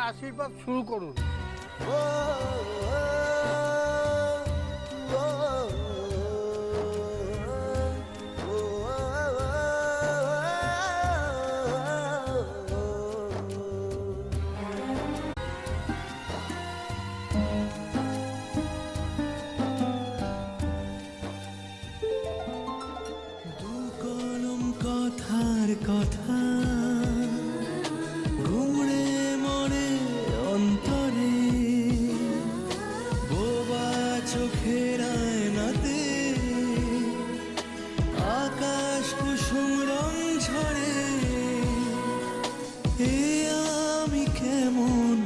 আশীর্বাদ শুরু করুন। কথার কথা ঘুমড়ে মরে অন্তরে, বোবা চোখের আয়নাতে আকাশ কুসুম রং ঝরে। এ আমি কেমন,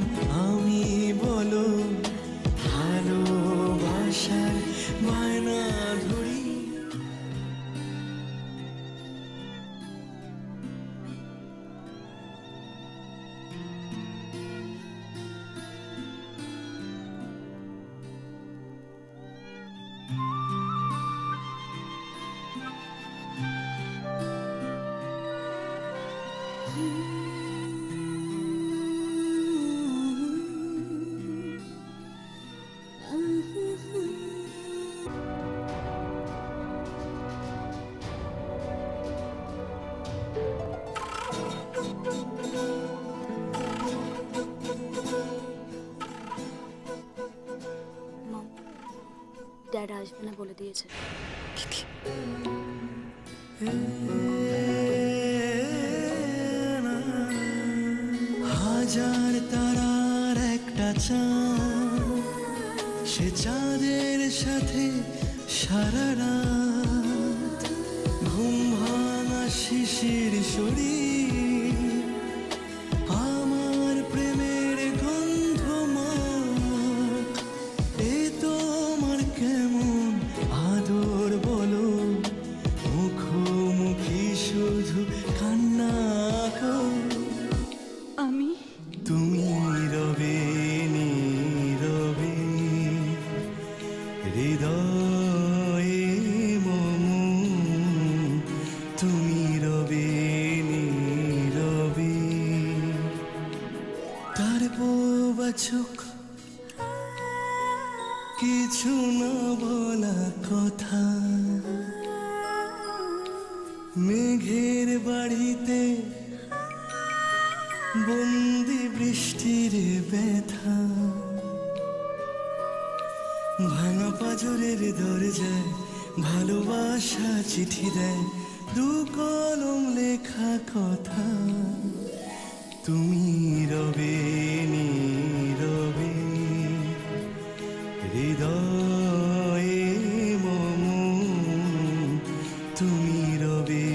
আমি বলো, ভালোবাসার বায়না ধরি। ড্যাড আসবে না বলে দিয়েছে। হাজার তারার একটা চাঁদ, সে চাঁদের সাথে সারা রাত ঘুম ভাঙা শিশির শরীর, আমার প্রেমের গন্ধ মাখ। এ তোমার কেমন আদর বলো, মুখোমুখি শুধু কান্না কর। আমি তুমি রবে নীরবে হৃদয়ে মম, তুমি রবে নীরবে। তার বোবা চোখ, কিছু না বলা কথা, মেঘের বাড়িতে বন্দি বৃষ্টির ব্যথা, ভাঙা পাজরের দরজায় ভালোবাসা চিঠি দেয়, দু কলম লেখা কথা। তুমি রবে নীরবে হৃদয়ে মম, তুমি রবে